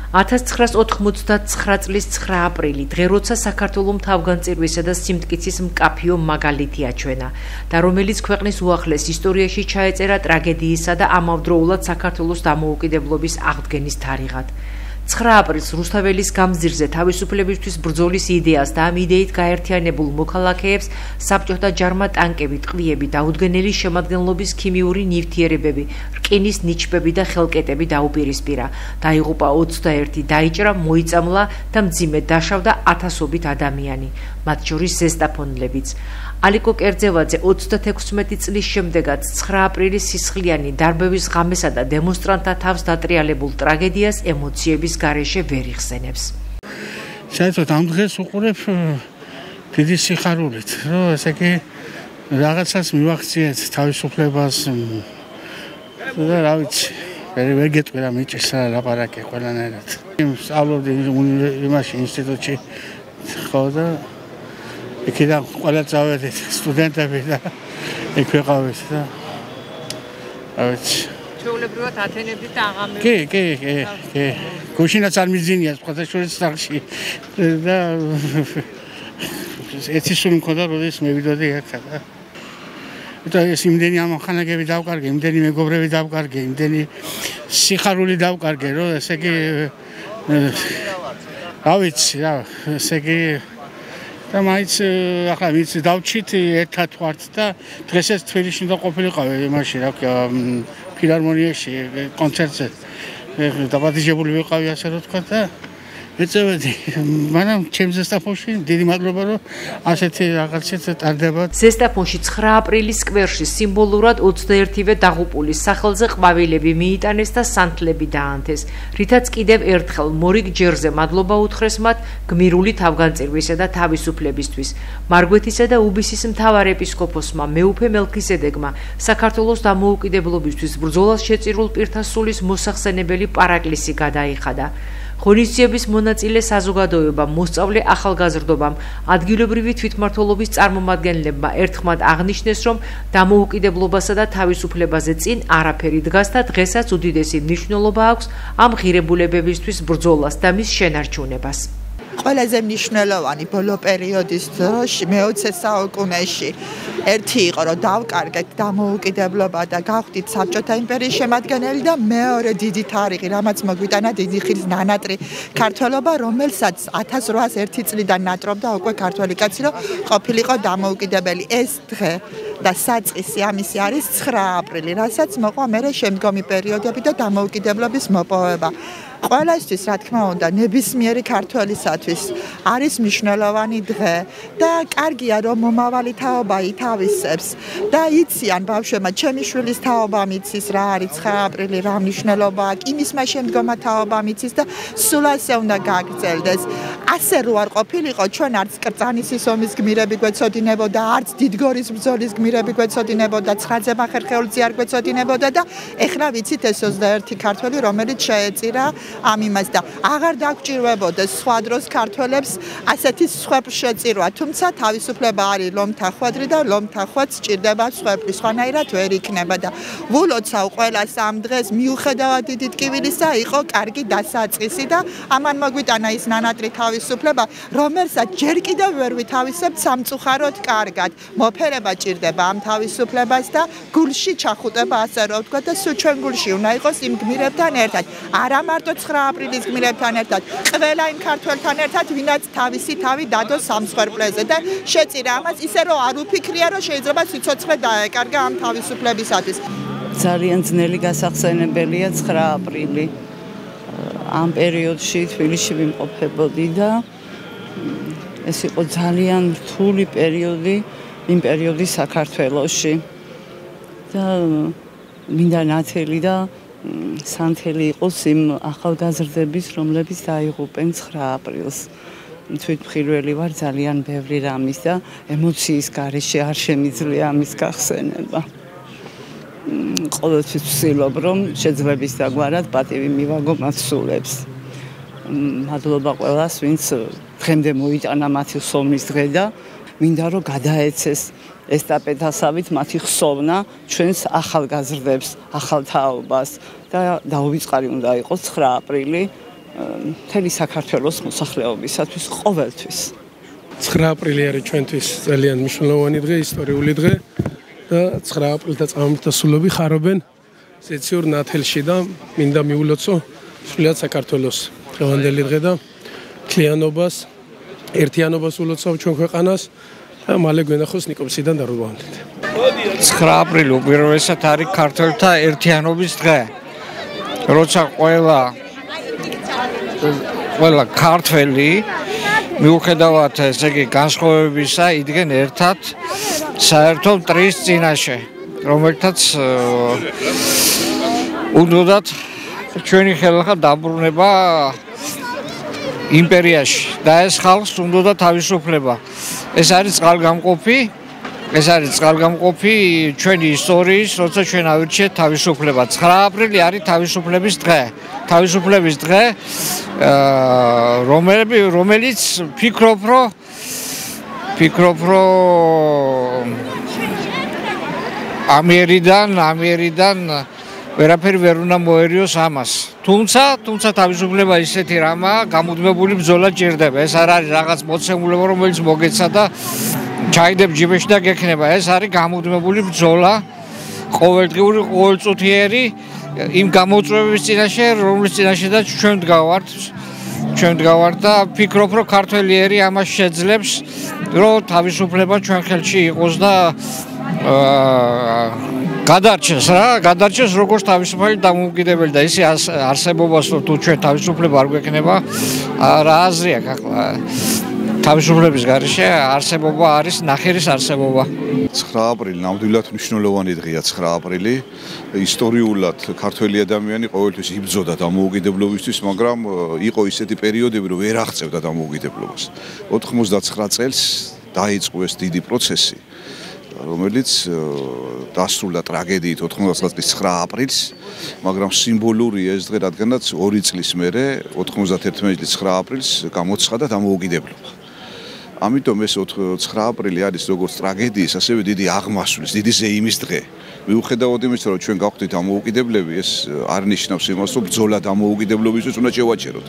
1999 წლის 9 აპრილი, დღე როცა საქართველოს თავგანწირვისა და სიმტკიცის მკაფიო მაგალითი აჩვენა და რომელიც ქვეყნის უახლეს ისტორიაში ჩაეწერა ტრაგედიისა და ამავდროულად საქართველოს დამოუკიდებლობის აღდგენის თარიღად. 9 აპრილს რუსთაველის გამზირზე თავისუფლებისთვის ბრძოლის იდეას და ამ იდეით გაერთიანებულ მოქალაქეებს საბჭოთა ჯარმა ტანკები, ტყვიები, დაუდგენელი შემადგენლობის ქიმიური ნივთიერებები, რკინის ნიჩბები და ხელკეტები დაუპირისპირა. დაიღუპა 21, დაიჭრა, მოიწამლა და მძიმედ დაშავდა ათასობით ადამიანი, მათ შორის ზესტაფონლებიც. ალიკო კერძევაძე 36 წლის შემდეგაც 9 აპრილის სისხლიანი დარბევის ღამესა და დემონსტრანტთა თავს დატრიალებულ ტრაგედიას ემოციების გარეშე ვერ იხსენებს. საერთოდ ამ დღეს უყურებ დიდი სიხარულით, რომ ესე იგი რაღაცას მივახციეთ თავისუფლებას და რა ვიცი, ვერ გეტყვი რა მიჭირს რა ლაპარაკი ყველანაირად. სწავლობდი იმაში ინსტიტუტში ხო და იქიდან ყველა წავედით სტუდენტები და იქ ვიყავით და რა ვიცი. ჩვეულებრივად ათენებდით და აღამებდით. კი. გუშინაც არ მიძინია სხვადასხვა სახლში და ეთისული მქონდა როდის მევიდოდი ერთად და და ეს იმდენი ამხანაგები დავკარგე, იმდენი მეგობრები დავკარგე, იმდენი სიხარული დავკარგე, რომ ესე იგი რა ვიცი რა, ესე იგი და მაინც ახლა ვინც დავჩით ერთად ვართ და დღესაც თბილისში და ყოფილიყავი იმაში რა ქვია ფილარმონიაში კონცერტზე დაბადებული ვიყავი ასე რომ თქვა და ეწევედი მაგრამ ჩემს ზესტაფონში დიდი მადლობა რომ ასეთი რაღაცით ტარდება. ზესტაფონში 9 აპრილის სკვერში სიმბოლურად 21-ვე დაღუპულის სახელზე ყვავილები მიიტანეს და სანთლები დაანთეს, რითაც კიდევ ერთხელ მორიგ ჯერზე მადლობა უთხრეს მათ გმირული თავგანწირვისა და თავისუფლებისთვის. მარგვეთისა და უბისის მთავარ ეპისკოპოსმა მეუფე მელქისედეკმა საქართველოს დამოუკიდებლობისთვის ბრძოლას შეწირულ პირთა სულის მოსახსენებელი პარაკლისი გადაიხადა. ღონისძიების მონაწილე საზოგადოებამ, მოსწავლე ახალგაზრდობამ, ადგილობრივი თვითმმართველობის წარმომადგენლებმა ერთხმად აღნიშნეს, რომ დამოუკიდებლობასა და თავისუფლებაზე წინ არაფერი დგას და დღესაც უდიდესი მნიშვნელობა აქვს ამ ღირებულებებისთვის ბრძოლას და მის შენარჩუნებას. ყველაზე მნიშვნელოვანი ბოლო პერიოდის დროში მე-20 საუკუნეში ერთი იყო რომ დავკარგეთ დამოუკიდებლობა და გავხდით საბჭოთა იმპერიის შემადგენელი და მეორე დიდი თარიღი რამაც მოგვიტანა დიდი ხნის ნანატრი ქართველობა რომელსაც 1801 წლიდან ნატრობდა უკვე ქართველი კაცი რომ ყოფილიყო დამოუკიდებელი. ეს დღე და საწყისი ამისი არის 9 აპრილი, რასაც მოყვა მერე შემდგომი პერიოდები და დამოუკიდებლობის მოპოვება. ყველასთვის რა თქმა უნდა ნებისმიერი ქართველისათვის არის მნიშვნელოვანი დღე და კარგია რომ მომავალი თაობა ითავისებს და იციან ბავშვებმა ჩემი შვილის თაობა მიცის რა არის 9 აპრილი რა მნიშვნელობა აქვს იმისმა შემდგომა თაობა მიცის და სულ ასე უნდა გაგრძელდეს. ასე რო არ ყოფილიყო ჩვენ არც კრწანისის ომის გმირები გვეცოდინებოდა არც დიდგორის ბრძოლის გმირები გვეცოდინებოდა 9 ძემახერხეულძე არ გვეცოდინებოდა და ეხლა ვიცით ეს 21 ქართველი რომელიც შეეწირა ამ იმას და აღარ დაგჭირვებოდა სხვა დროს ქართველებს ასეთი სხვეპ შეწირვა, თუმცა თავისუფლება არის ლომთა ხვედრი და ლომთა ხვედს სჭირდება სხვეპი, სხვანაირად ვერ იქნება და ვულოცავ ყველას ამ დღეს მიუხედავად დიდი ტკივილისა იყო კარგი დასაწყისი და ამან მოგვიტანა ის ნანატრი თავისუფლება, რომელსაც ჯერ კიდევ ვერ ვითავისებთ სამწუხაროდ კარგად. მოფერება ჭირდება ამ თავისუფლებას და გულში ჩახუტება ასე რომ ვთქვა და სულ ჩვენ გულში უნდა იყოს იმ გმირებთან ერთად. არა მარტო 9 აპრილის გმირებთან ერთად, ყველა იმ ქართველთან ერთად, ვინაც თავისი თავი დადოს სამსხვერპლეზე და შეწირა ამას ისე რომ არ უფიქრია რომ შეიძლება სიცოცხლე დაეკარგა ამ თავისუფლებისათვის. ძალიან ძნელი გასახსენებელია 9 აპრილი. ამ პერიოდში თბილისში ვიმყოფებოდი და ეს იყო ძალიან რთული პერიოდი იმ პერიოდის საქართველოში. და მინდა ნათელი და სანთელი იყოს იმ ახალგაზრდების, რომლებიც დაიღუპენ 9 აპრილს. თვითმხილველი ვარ ძალიან ბევრი რამის და ემოციის გარეშე არ შემიძლია ამის გახსენება. ყოველთვის ვცდილობ, რომ შეძლების დაგვარად პატივი მივაგო მათ სულებს. მადლობა ყველას, ვინც დღემდე მოიტანა მათი ხსოვნის დღე და მინდა რომ გადაეცეს ესტაფეტასავით მათი ხსოვნა ჩვენს ახალგაზრდებს, ახალ თაობას და დაუვიწყარი უნდა იყოს 9 აპრილი მთელი საქართველოს მოსახლეობისათვის ყოველთვის. 9 აპრილი არის ჩვენთვის ძალიან მნიშვნელოვანი დღე, ისტორიული დღე და 9 აპრილთა წამოწმებთა სულები ხარობენ სეციურ ნათელში და მინდა მიულოცო სრულიად საქართველოს დღევანდელი დღე და მთლიანობას, ერთიანობას ულოცავ ჩვენ ქვეყანას და მალე გვენახოს ნიკოპსიდან დარღვევამდე. 9 აპრილი უპირველესად არის ქართველთა ერთიანობის დღე. როცა ყველა ქართველი მიუხედავად ესე იგი განსხვავებებისა იდგენ ერთად საერთო მტრის წინაშე, რომელთაც უნდათ ჩვენი ხელახლა დაბრუნება იმპერიაში და ეს ხალხს უნდა თავისუფლება. ეს არის წყალგამყოფი ჩვენი ისტორიის, როცა ჩვენ ავირჩიეთ თავისუფლება. 9 აპრილი არის თავისუფლების დღე. თავისუფლების დღე, რომელიც ფიქრობ, რომ ამიერიდან ვერაფერი ვერ უნდა მოერიოს ამას. თუმცა თავისუფლება ისეთი რამაა, გამუდმებული ბრძოლა ჭირდება. ეს არ არის რაღაც მოცემულობა, რომელიც მოგეცა და ჩაიდებ ჯიბეში და გექნება. ეს არის გამუდმებული ბრძოლა, ყოველდღიური, ყოველწუთიერი იმ გამოწვევების წინაშე, რომლის წინაშედაც ჩვენ ვდგავართ და ფიქრობ, რომ ქართველი ერი ამას შეძლებს, რომ თავისუფლება ჩვენ ხელში იყოს და გადარჩეს როგორც თავისუფალი დამოუკიდებელი და ისე არსებობას რომ თუ ჩვენ თავისუფლება არ გვექნება, რა აზრი აქვს ახლა? თავისუფლების გარეშე არსებობა არის ნახირის არსებობა. 9 აპრილი ნამდვილად მნიშვნელოვანი დღეა. 9 აპრილი ისტორიულად ქართველი ადამიანი ყოველთვის იბრძოდა დამოუკიდებლობისთვის, მაგრამ იყო ისეთი პერიოდები, რომ ვერ აღწევდა დამოუკიდებლობას. 99 წელს დაიწყო ეს დიდი პროცესი, რომელიც დასრულდა ტრაგედიით 99 წლის 9 აპრილს, მაგრამ სიმბოლურია ეს დღე, რადგანაც 2 წლის მერე 91 წლის 9 აპრილს გამოცხადა დამოუკიდებლობა. ამიტომ ეს 9 აპრილი არის როგორც ტრაგედიის, ასევე დიდი აღმასვლის, დიდი ზეიმის დღე. მიუხედავად იმისა, რომ ჩვენ გავხდით დამოუკიდებლები, ეს არ ნიშნავს იმას, რომ ბრძოლა დამოუკიდებლობისთვის უნდა შევაჩეროთ.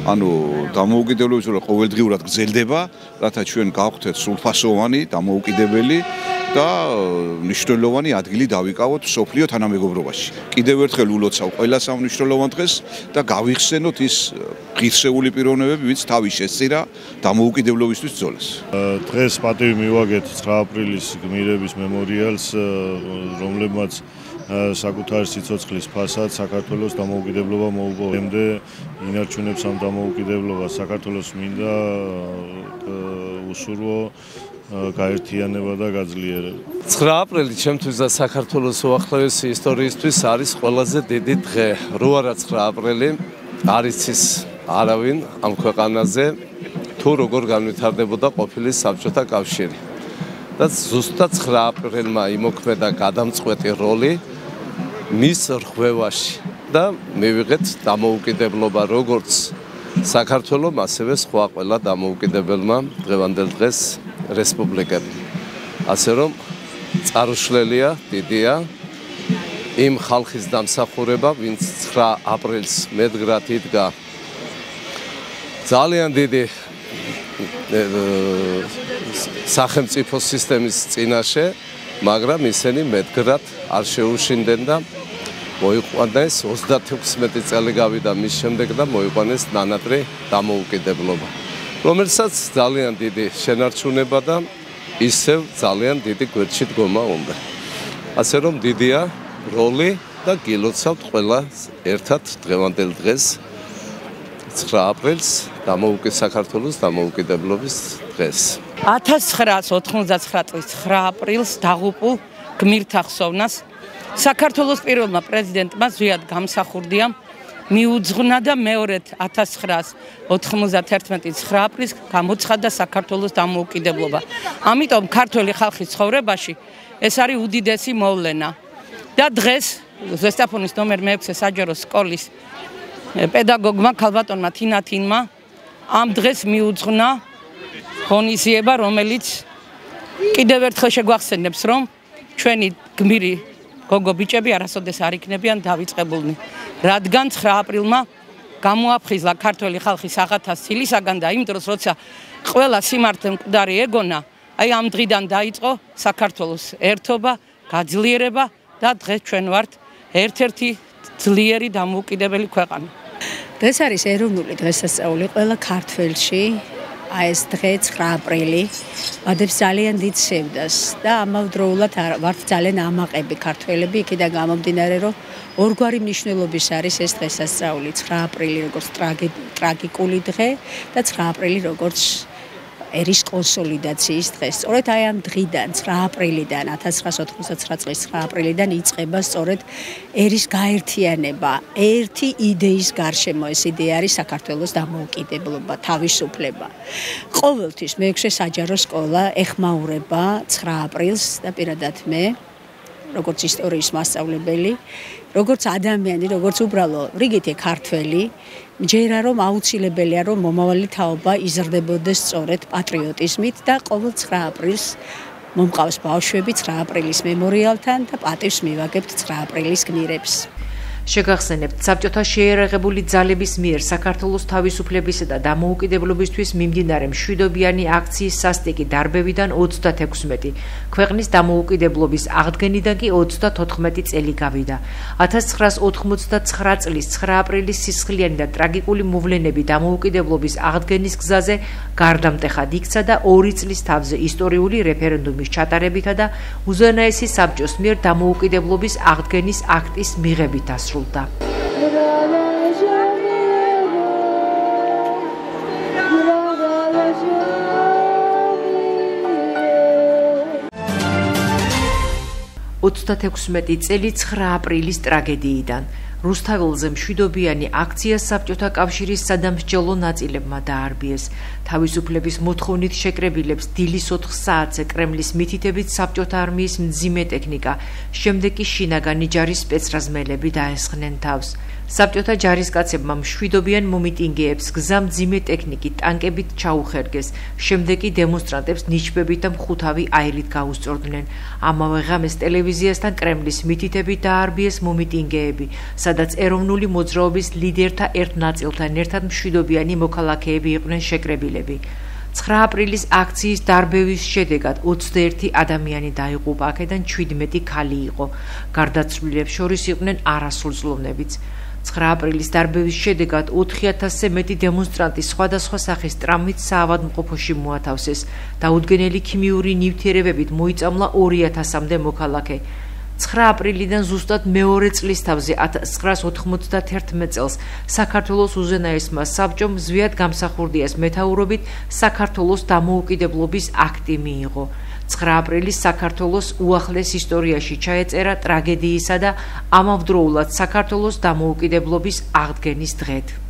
ანუ დამოუკიდებლობის ბრძოლა ყოველდღიურად გრძელდება, რათა ჩვენ გავხდეთ სრულფასოვანი, დამოუკიდებელი და მნიშვნელოვანი ადგილი დავიკავოთ მსოფლიო თანამეგობრობაში. კიდევ ერთხელ ულოცავ ყველას ამ მნიშვნელოვან დღეს და გავიხსენოთ ის ღირსეული პიროვნებები, ვინც თავი შესწირა დამოუკიდებლობისთვის ბრძოლას. დღეს პატივი მივაგეთ 9 აპრილის გმირების მემორიალს, რომლებმაც საკუთარი სიცოცხლის ფასად საქართველოს დამოუკიდებლობა მოუპოვა. დღემდე ინარჩუნებს ამ დამოუკიდებლობას. საქართველოს მინდა უსურვო გაერთიანება და გაძლიერება. 9 აპრილი ჩემთვის და საქართველოს უახლოესი ისტორიისთვის არის ყველაზე დიდი დღე. რო არა 9 აპრილი არ იცის არავინ ამ ქვეყანაზე თუ როგორ განვითარდებოდა ყოფილი საბჭოთა კავშირი. და ზუსტად 9 აპრილმა იმოქმედა გადამწყვეტი როლი მის რღვევაში და მივიღეთ დამოუკიდებლობა როგორც საქართველოს, ასევე სხვა ყველა დამოუკიდებელმა დღევანდელ დღეს რესპუბლიკები. ასე რომ წარუშლელია, დიდია იმ ხალხის დამსახურება, ვინც 9 აპრილს მედგრად იდგა ძალიან დიდი სახელმწიფო სისტემის წინაშე, მაგრამ ისინი მედგრად არ შეუშინდნენ და მოიყვანეს 36 წელი გავიდა მის შემდეგ და მოიყვანეს ნანატრი დამოუკიდებლობა, რომელსაც ძალიან დიდი შენარჩუნება და ისევ ძალიან დიდი გვერდში დგომა უნდა. ასე რომ დიდია როლი და გილოცავთ ყველა ერთად დღევანდელ დღეს 9 აპრილს საქართველოს დამოუკიდებლობის დღეს. 1999 წლის 9 აპრილს დაღუპულ გმირთა ხსოვნას საქართველოს პირველმა პრეზიდენტმა ზვიად გამსახურდიამ მიუძღვნა და მეორედ 1991 წლის 9 აპრილს გამოცხადა საქართველოს დამოუკიდებლობა. ამიტომ ქართველი ხალხის ცხოვრებაში ეს არის უდიდესი მოვლენა. და დღეს ზესტაფონის ნომერ 6 საჯარო სკოლის პედაგოგმა ქალბატონმა თინათინმა ამ დღეს მიუძღვნა ღონისძიება, რომელიც კიდევ ერთხელ შეგვახსენებს, რომ ჩვენი გმირი გოგო ბიჭები არასოდეს არ იქნებიან დავიწყებულნი, რადგან 9 აპრილმა გამოაფხიზლა ქართველი ხალხი საღათას ცილისაგან და იმ დროს როცა ყველა სიმართლე მკვდარი ეგონა, აი ამ დღიდან დაიწყო საქართველოს ერთობა, გაძლიერება და დღეს ჩვენ ვართ ერთ-ერთი ძლიერი დამოუკიდებელი ქვეყანა. დღეს არის ეროვნული დღესასწაული ყველა ქართველში. ეს დღე 9 აპრილი ვადებს ძალიან დიდ სევდას და ამავდროულად ვართ ძალიან ამაყები ქართველები იქიდან გამომდინარე რომ ორგვარი მნიშვნელობის არის ეს დღესასწაული 9 აპრილი როგორც ტრაგიკული დღე და 9 აპრილი როგორც ერის კონსოლიდაციის დღე. სწორედ აი ამ დღიდან 9 აპრილიდან 1999 წლის 9 აპრილიდან იწყება სწორედ ერის გაერთიანება ერთი იდეის გარშემო. ეს იდეა არის საქართველოს დამოუკიდებლობა, თავისუფლება. ყოველთვის მე-6 საჯარო სკოლა ეხმაურება 9 აპრილს და პირადად მე როგორც ისტორიის მასწავლებელი, როგორც ადამიანი, როგორც უბრალო რიგითი ქართველი, მჯერა რომ აუცილებელია რომ მომავალი თაობა იზრდებოდეს სწორედ პატრიოტიზმით და ყოველ 9 აპრილს მომყავს ბავშვები 9 აპრილის მემორიალთან და პატივს მივაგებთ 9 აპრილის გმირებს. შეგახსენებთ, საბჭოთა შეიარაღებული ძალების მიერ საქართველოს თავისუფლებისა და დამოუკიდებლობისთვის მიმდინარე მშვიდობიანი აქციის სასტიკი დარბევიდან 36, ქვეყნის დამოუკიდებლობის აღდგენიდან კი 34 წელი გავიდა. 1989 წლის 9 აპრილის სისხლიანი და ტრაგიკული მოვლენები დამოუკიდებლობის აღდგენის გზაზე გარდამტეხად იქცა და 2 წლის თავზე ისტორიული რეფერენდუმის ჩატარებითა და უზენაესი საბჭოს მიერ დამოუკიდებლობის აღდგენის აქტის მიღებით დასრულდა. წელი 9 აპრილის ტრაგედიიდან რუსთაველზე მშვიდობიანი აქცია საბჭოთა კავშირის სადამსჯელო ნაწილებმა დაარბიეს. თავისუფლების მოთხოვნით შეკრებილებს დილის 4 საათზე კრემლის მითითებით საბჭოთა არმიის მძიმე ტექნიკა, შემდეგ კი შინაგანი ჯარის სპეცრაზმელები დაესხნენ თავს. საბჭოთა ჯარისკაცებმა მშვიდობიან მომიტინგეებს გზა მძიმე ტექნიკით ტანკებით ჩაუხერგეს, შემდეგ კი დემონსტრანტებს ნიჩბებით და მხუთავი აირით გაუსწორდნენ. ამავე ღამეს ტელევიზიასთან კრემლის მითითებით დაარბიეს მომიტინგეები, სადაც ეროვნული მოძრაობის ლიდერთა ერთ ნაწილთან ერთად მშვიდობიანი მოქალაქეები იყვნენ შეკრებილები. 9 აპრილის აქციის დარბევის შედეგად 21 ადამიანი დაიღუპა, აქედან 17 ქალი იყო. გარდაცვლილებს შორის იყვნენ არასრულწლოვნებიც. 9 აპრილის დარბევის შედეგად 4000-ზე მეტი დემონსტრანტი სხვადასხვა სახის ტრამვით საავადმყოფოში მოათავსეს. დაუდგენელი ქიმიური ნივთიერებებით მოიწამლა 2000-მდე მოქალაქე. 9 აპრილიდან ზუსტად მეორე წლის თავზე 1991 წელს საქართველოს უზენაესმა საბჭომ ზვიად გამსახურდიას მეთაურობით საქართველოს დამოუკიდებლობის აქტი მიიღო. 9 აპრილის საქართველოს უახლეს ისტორიაში ჩაეწერა ტრაგედიისა და ამავდროულად საქართველოს დამოუკიდებლობის აღდგენის დღედ.